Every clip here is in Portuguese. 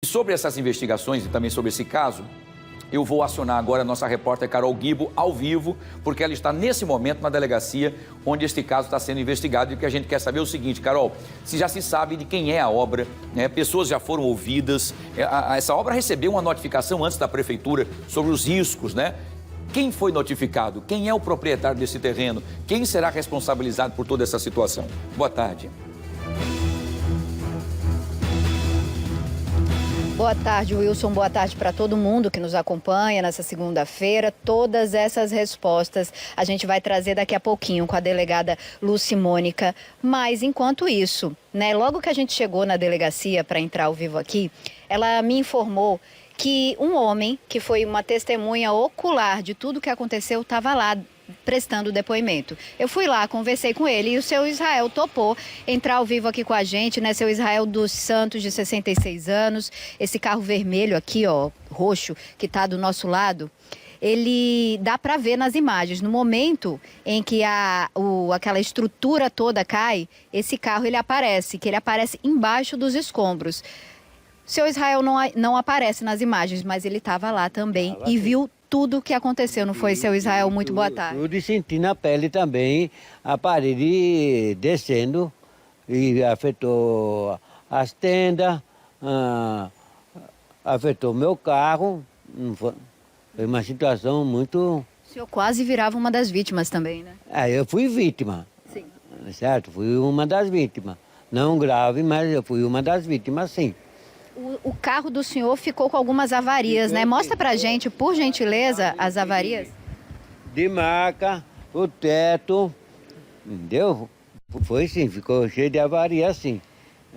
Sobre essas investigações e também sobre esse caso, eu vou acionar agora a nossa repórter Carol Guibo ao vivo, porque ela está nesse momento na delegacia onde este caso está sendo investigado. E o que a gente quer saber é o seguinte, Carol, se já se sabe de quem é a obra, né? Pessoas já foram ouvidas, essa obra recebeu uma notificação antes da prefeitura sobre os riscos, né? Quem foi notificado? Quem é o proprietário desse terreno? Quem será responsabilizado por toda essa situação? Boa tarde. Boa tarde, Wilson. Boa tarde para todo mundo que nos acompanha nessa segunda-feira. Todas essas respostas a gente vai trazer daqui a pouquinho com a delegada Lucy Mônica. Mas, enquanto isso, né, logo que a gente chegou na delegacia para entrar ao vivo aqui, ela me informou que um homem, que foi uma testemunha ocular de tudo que aconteceu, estava lá prestando depoimento. Eu fui lá, conversei com ele e o seu Israel topou entrar ao vivo aqui com a gente, né? Seu Israel dos Santos, de 66 anos. Esse carro vermelho aqui, ó, roxo, que está do nosso lado, ele dá para ver nas imagens. No momento em que aquela estrutura toda cai, esse carro ele aparece embaixo dos escombros. Seu Israel não aparece nas imagens, mas ele estava lá também e viu tudo o que aconteceu, não foi, seu Israel? Muito boa tarde. Tudo, e senti na pele também a parede descendo e afetou as tendas, afetou meu carro. Foi uma situação muito... O senhor quase virava uma das vítimas também, né? Eu fui vítima. Sim. Certo? Fui uma das vítimas. Não grave, mas eu fui uma das vítimas, sim. O carro do senhor ficou com algumas avarias, né? Mostra pra gente, por gentileza, as avarias. De marca, o teto, entendeu? Foi sim, ficou cheio de avaria, sim.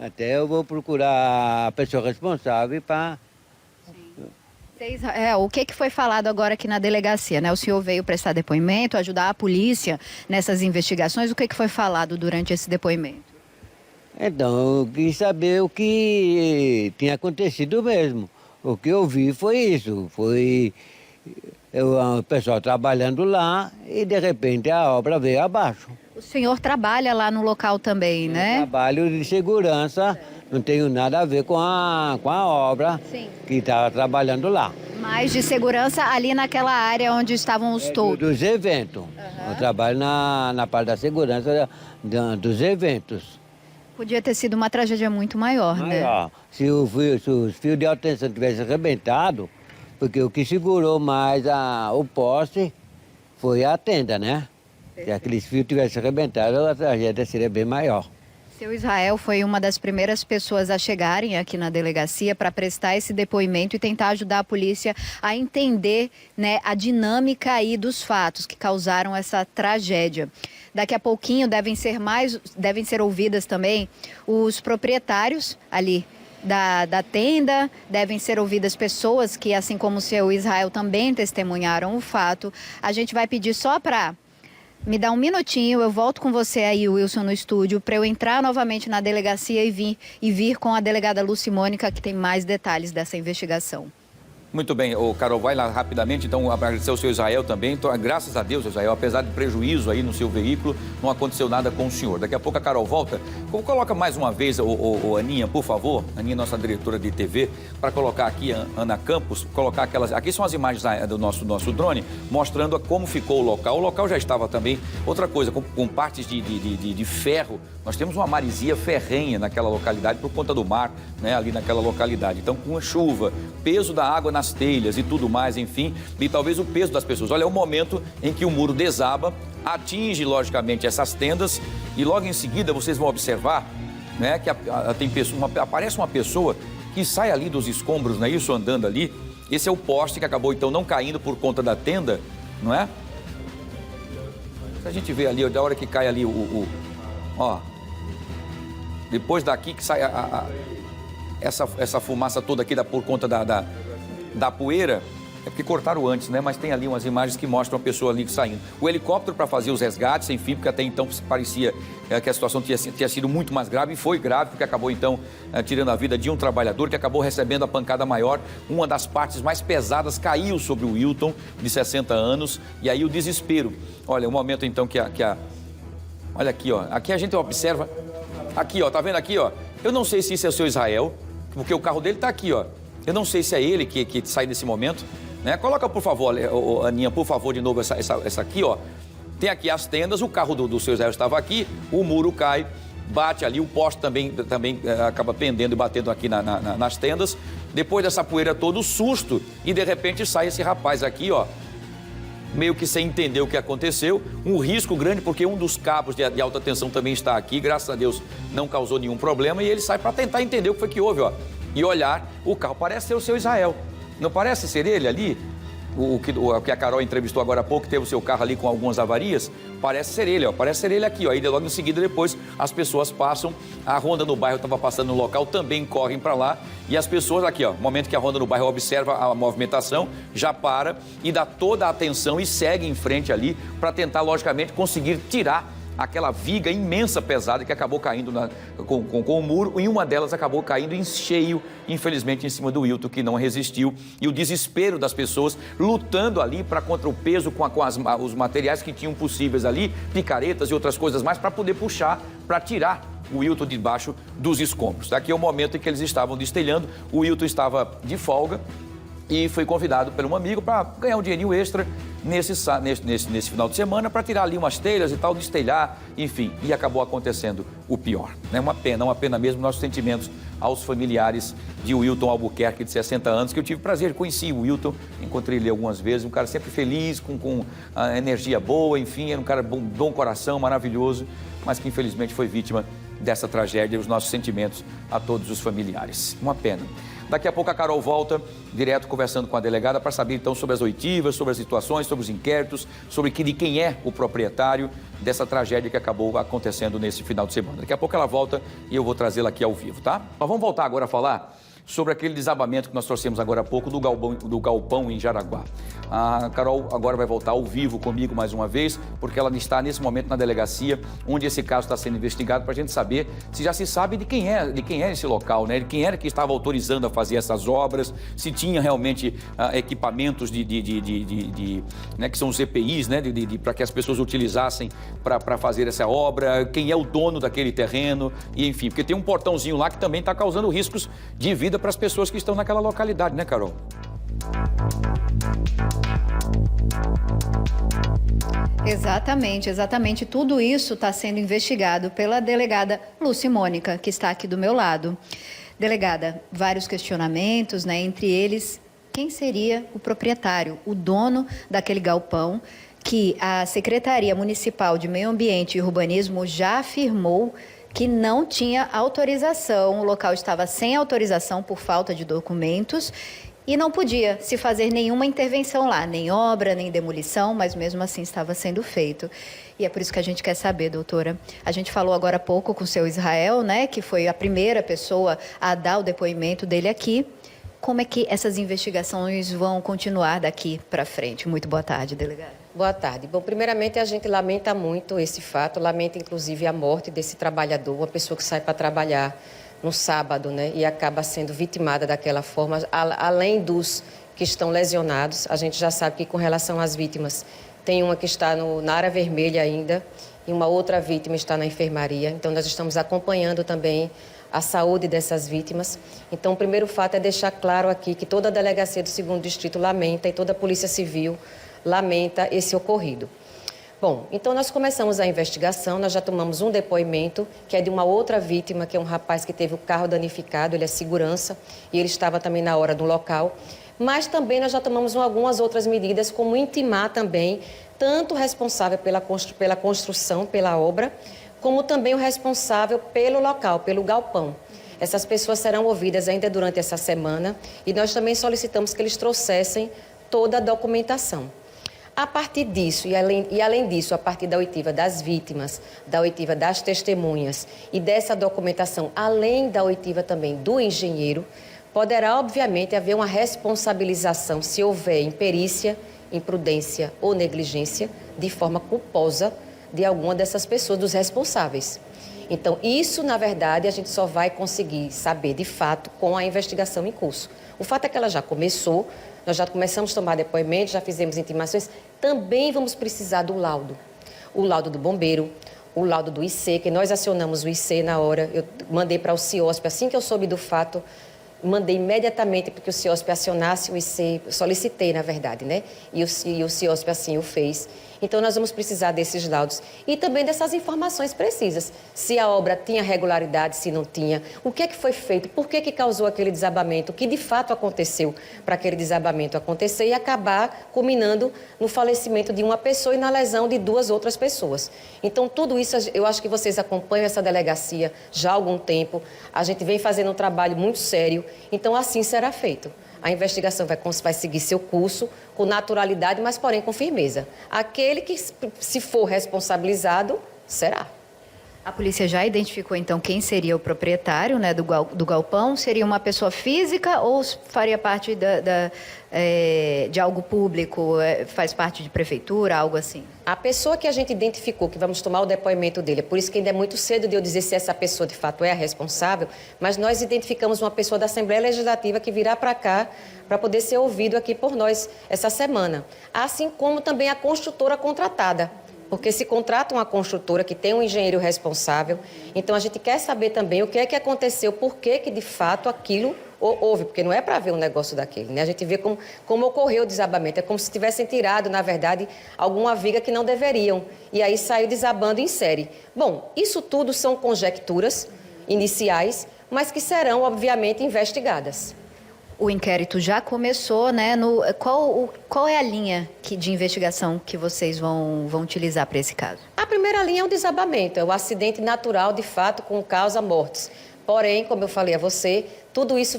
Até eu vou procurar a pessoa responsável para... O que foi falado agora aqui na delegacia, né? O senhor veio prestar depoimento, ajudar a polícia nessas investigações. O que foi falado durante esse depoimento? Então, eu quis saber o que tinha acontecido mesmo. O que eu vi foi isso, foi o pessoal trabalhando lá e de repente a obra veio abaixo. O senhor trabalha lá no local também, né? Trabalho de segurança, não tenho nada a ver com a obra. Sim. Que estava trabalhando lá. Mas de segurança ali naquela área onde estavam os toldos? Dos eventos. Eu trabalho na parte da segurança dos eventos. Podia ter sido uma tragédia muito maior, né? Se os fios de alta tensão tivessem arrebentado, porque o que segurou mais o poste foi a tenda, né? Se aqueles fios tivessem arrebentado, a tragédia seria bem maior. Seu Israel foi uma das primeiras pessoas a chegarem aqui na delegacia para prestar esse depoimento e tentar ajudar a polícia a entender, né, a dinâmica aí dos fatos que causaram essa tragédia. Daqui a pouquinho devem ser ouvidas também os proprietários ali da tenda, devem ser ouvidas pessoas que, assim como o seu Israel, também testemunharam o fato. A gente vai pedir só para me dar um minutinho, eu volto com você aí, Wilson, no estúdio, para eu entrar novamente na delegacia e vir com a delegada Lucy Mônica, que tem mais detalhes dessa investigação. Muito bem, Carol, vai lá rapidamente, então agradecer ao seu Israel também. Então, graças a Deus, Israel, apesar de prejuízo aí no seu veículo, não aconteceu nada com o senhor. Daqui a pouco a Carol volta. Coloca mais uma vez, Aninha, por favor, Aninha, nossa diretora de TV, para colocar aqui, Ana Campos, colocar aquelas... Aqui são as imagens do nosso drone, mostrando como ficou o local. O local já estava também, outra coisa, com partes de ferro. Nós temos uma maresia ferrenha naquela localidade por conta do mar, né, ali naquela localidade. Então, com a chuva, peso da água nas telhas e tudo mais, enfim, e talvez o peso das pessoas. Olha, é o momento em que o muro desaba, atinge, logicamente, essas tendas e logo em seguida vocês vão observar, né, que aparece uma pessoa que sai ali dos escombros, não é isso, andando ali. Esse é o poste que acabou, então, não caindo por conta da tenda, não é? A gente vê ali, da hora que cai ali ó, depois daqui que sai essa fumaça toda aqui por conta da poeira, é porque cortaram antes, né? Mas tem ali umas imagens que mostram a pessoa ali saindo. O helicóptero para fazer os resgates, enfim, porque até então parecia que a situação tinha sido muito mais grave, e foi grave, porque acabou então tirando a vida de um trabalhador que acabou recebendo a pancada maior. Uma das partes mais pesadas caiu sobre o Wilton, de 60 anos, e aí o desespero. Olha, o momento então que olha aqui, ó. Aqui a gente observa. Aqui, ó, tá vendo aqui, ó? Eu não sei se isso é o seu Israel, porque o carro dele está aqui, ó. Eu não sei se é ele que sai nesse momento, né? Coloca, por favor, Aninha, por favor, de novo essa aqui, ó. Tem aqui as tendas, o carro do seu Israel estava aqui, o muro cai, bate ali, o poste também acaba pendendo e batendo aqui nas tendas. Depois dessa poeira toda, o susto, e de repente sai esse rapaz aqui, ó, meio que sem entender o que aconteceu. Um risco grande, porque um dos cabos de alta tensão também está aqui, graças a Deus não causou nenhum problema, e ele sai para tentar entender o que foi que houve, ó. E olhar, o carro parece ser o seu Israel. Não parece ser ele ali? O que a Carol entrevistou agora há pouco, que teve o seu carro ali com algumas avarias, parece ser ele, ó, parece ser ele aqui, ó. E logo em seguida, depois, as pessoas passam, a Ronda no bairro estava passando no local, também correm para lá, e as pessoas aqui, ó, no momento que a Ronda no bairro observa a movimentação, já para e dá toda a atenção e segue em frente ali, para tentar, logicamente, conseguir tirar aquela viga imensa, pesada, que acabou caindo com o muro, e uma delas acabou caindo em cheio, infelizmente, em cima do Wilton, que não resistiu. E o desespero das pessoas lutando ali contra o peso com os materiais que tinham possíveis ali, picaretas e outras coisas mais, para poder puxar, para tirar o Wilton debaixo dos escombros. Daqui é o momento em que eles estavam destelhando, o Wilton estava de folga, e foi convidado por um amigo para ganhar um dinheirinho extra nesse final de semana, para tirar ali umas telhas e tal, destelhar, enfim, e acabou acontecendo o pior. É uma pena mesmo, nossos sentimentos aos familiares de Wilton Albuquerque, de 60 anos, que eu tive o prazer de conhecer o Wilton, encontrei ele algumas vezes, um cara sempre feliz, com a energia boa, enfim, era um cara bom coração, maravilhoso, mas que infelizmente foi vítima dessa tragédia, e os nossos sentimentos a todos os familiares. Uma pena. Daqui a pouco a Carol volta, direto conversando com a delegada, para saber então sobre as oitivas, sobre as situações, sobre os inquéritos, sobre de quem é o proprietário dessa tragédia que acabou acontecendo nesse final de semana. Daqui a pouco ela volta e eu vou trazê-la aqui ao vivo, tá? Mas vamos voltar agora a falar sobre aquele desabamento que nós trouxemos agora há pouco do galpão em Jaraguá. A Carol agora vai voltar ao vivo comigo mais uma vez, porque ela está nesse momento na delegacia, onde esse caso está sendo investigado, para a gente saber se já se sabe de quem é esse local, né? De quem era que estava autorizando a fazer essas obras, se tinha realmente equipamentos né, que são os EPIs, né? Para que as pessoas utilizassem para fazer essa obra, quem é o dono daquele terreno, e enfim, porque tem um portãozinho lá que também está causando riscos de vida para as pessoas que estão naquela localidade, né, Carol? Exatamente. Tudo isso está sendo investigado pela delegada Lúcia Mônica, que está aqui do meu lado. Delegada, vários questionamentos, né? Entre eles, quem seria o proprietário, o dono daquele galpão, que a Secretaria Municipal de Meio Ambiente e Urbanismo já afirmou que não tinha autorização, o local estava sem autorização por falta de documentos e não podia se fazer nenhuma intervenção lá, nem obra, nem demolição, mas mesmo assim estava sendo feito. E é por isso que a gente quer saber, doutora. A gente falou agora há pouco com o seu Israel, né, que foi a primeira pessoa a dar o depoimento dele aqui. Como é que essas investigações vão continuar daqui para frente? Muito boa tarde, delegada. Boa tarde. Bom, primeiramente a gente lamenta muito esse fato, lamenta inclusive a morte desse trabalhador, uma pessoa que sai para trabalhar no sábado, né, e acaba sendo vitimada daquela forma, além dos que estão lesionados. A gente já sabe que com relação às vítimas, tem uma que está na área vermelha ainda e uma outra vítima está na enfermaria. Então nós estamos acompanhando também a saúde dessas vítimas. Então o primeiro fato é deixar claro aqui que toda a delegacia do 2º Distrito lamenta e toda a Polícia Civil lamenta esse ocorrido. Bom, então nós começamos a investigação, nós já tomamos um depoimento, que é de uma outra vítima, que é um rapaz que teve o carro danificado, ele é segurança, e ele estava também na hora do local. Mas também nós já tomamos algumas outras medidas, como intimar também, tanto o responsável pela construção, pela obra, como também o responsável pelo local, pelo galpão. Essas pessoas serão ouvidas ainda durante essa semana, e nós também solicitamos que eles trouxessem toda a documentação. A partir disso, e além disso, a partir da oitiva das vítimas, da oitiva das testemunhas e dessa documentação, além da oitiva também do engenheiro, poderá, obviamente, haver uma responsabilização, se houver imperícia, imprudência ou negligência, de forma culposa de alguma dessas pessoas, dos responsáveis. Então, isso, na verdade, a gente só vai conseguir saber, de fato, com a investigação em curso. O fato é que ela já começou, nós já começamos a tomar depoimentos, já fizemos intimações, também vamos precisar do laudo. O laudo do bombeiro, o laudo do IC, que nós acionamos o IC na hora, eu mandei para o CIOSP, assim que eu soube do fato, mandei imediatamente para que o CIOSP acionasse o IC, solicitei, na verdade, né? E o CIOSP assim o fez. Então, nós vamos precisar desses laudos e também dessas informações precisas. Se a obra tinha regularidade, se não tinha, o que é que foi feito, por que que causou aquele desabamento, o que de fato aconteceu para aquele desabamento acontecer e acabar culminando no falecimento de uma pessoa e na lesão de 2 outras pessoas. Então, tudo isso, eu acho que vocês acompanham essa delegacia já há algum tempo. A gente vem fazendo um trabalho muito sério, então assim será feito. A investigação vai seguir seu curso com naturalidade, mas porém com firmeza. Aquele que, se for responsabilizado, será. A polícia já identificou, então, quem seria o proprietário, né, do galpão? Seria uma pessoa física ou faria parte de algo público, faz parte de prefeitura, algo assim? A pessoa que a gente identificou, que vamos tomar o depoimento dele, é por isso que ainda é muito cedo de eu dizer se essa pessoa, de fato, é a responsável, mas nós identificamos uma pessoa da Assembleia Legislativa que virá para cá para poder ser ouvido aqui por nós essa semana. Assim como também a construtora contratada. Porque se contrata uma construtora que tem um engenheiro responsável, então a gente quer saber também o que é que aconteceu, por que que de fato aquilo houve, porque não é para ver um negócio daquele, né? A gente vê como ocorreu o desabamento, é como se tivessem tirado, na verdade, alguma viga que não deveriam, e aí saiu desabando em série. Bom, isso tudo são conjecturas iniciais, mas que serão, obviamente, investigadas. O inquérito já começou, né? Qual é a linha de investigação que vocês vão utilizar para esse caso? A primeira linha é o desabamento, é o acidente natural, de fato, com causa mortes. Porém, como eu falei a você, tudo isso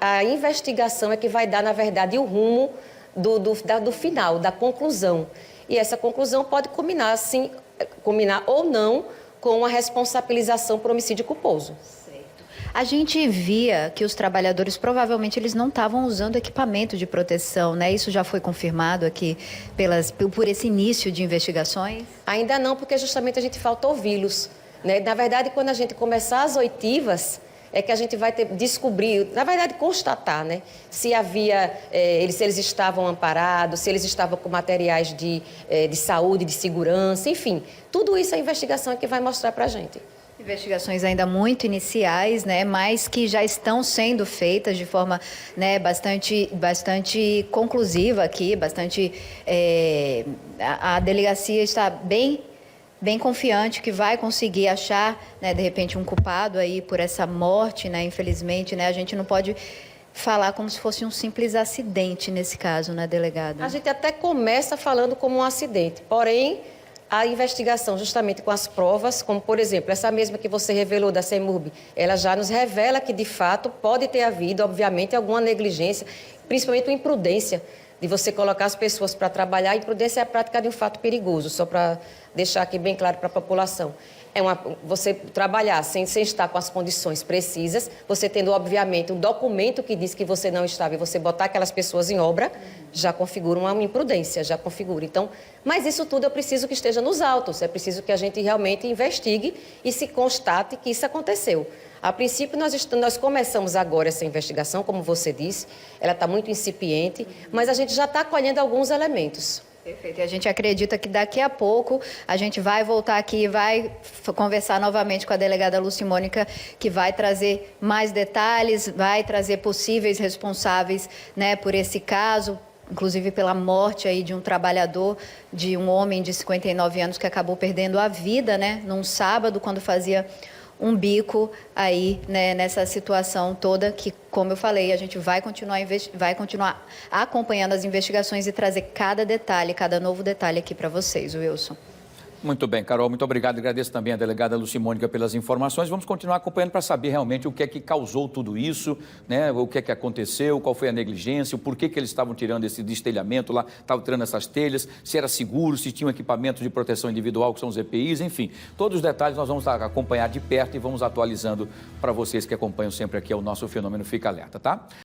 a investigação é que vai dar, na verdade, o rumo do final, da conclusão. E essa conclusão pode combinar ou não com a responsabilização por homicídio culposo. A gente via que os trabalhadores, provavelmente, eles não estavam usando equipamento de proteção, né? Isso já foi confirmado aqui por esse início de investigações? Ainda não, porque justamente a gente falta ouvi-los, né? Na verdade, quando a gente começar as oitivas, é que a gente vai descobrir, na verdade, constatar, né? Se havia, se eles estavam amparados, se eles estavam com materiais de saúde, de segurança, enfim. Tudo isso a investigação é que vai mostrar para a gente. Investigações ainda muito iniciais, né, mas que já estão sendo feitas de forma, né, bastante conclusiva aqui, a delegacia está bem confiante que vai conseguir achar, né, de repente um culpado aí por essa morte, né, infelizmente, né, a gente não pode falar como se fosse um simples acidente nesse caso, né, delegada? A gente até começa falando como um acidente, porém a investigação, justamente com as provas, como, por exemplo, essa mesma que você revelou da CEMURB, ela já nos revela que, de fato, pode ter havido, obviamente, alguma negligência, principalmente uma imprudência, de você colocar as pessoas para trabalhar. A imprudência é a prática de um fato perigoso, só para deixar aqui bem claro para a população. Você trabalhar sem estar com as condições precisas, você tendo, obviamente, um documento que diz que você não estava e você botar aquelas pessoas em obra, já configura uma imprudência, já configura. Então, mas isso tudo eu preciso que esteja nos autos, é preciso que a gente realmente investigue e se constate que isso aconteceu. A princípio, nós começamos agora essa investigação, como você disse, ela está muito incipiente, mas a gente já está colhendo alguns elementos. Perfeito. E a gente acredita que daqui a pouco a gente vai voltar aqui e vai conversar novamente com a delegada Lucimônica, que vai trazer mais detalhes, vai trazer possíveis responsáveis, né, por esse caso, inclusive pela morte aí de um trabalhador, de um homem de 59 anos que acabou perdendo a vida, né, num sábado, quando fazia um bico aí, né, nessa situação toda que, como eu falei, a gente vai continuar acompanhando as investigações e trazer cada detalhe, cada novo detalhe aqui para vocês, Wilson. Muito bem, Carol, muito obrigado. Agradeço também a delegada Lucimônica pelas informações. Vamos continuar acompanhando para saber realmente o que é que causou tudo isso, né? O que é que aconteceu, qual foi a negligência, o porquê que eles estavam tirando esse destelhamento lá, estavam tirando essas telhas, se era seguro, se tinham equipamento de proteção individual, que são os EPIs, enfim. Todos os detalhes nós vamos acompanhar de perto e vamos atualizando para vocês que acompanham sempre aqui o nosso Fenômeno Fica Alerta, tá?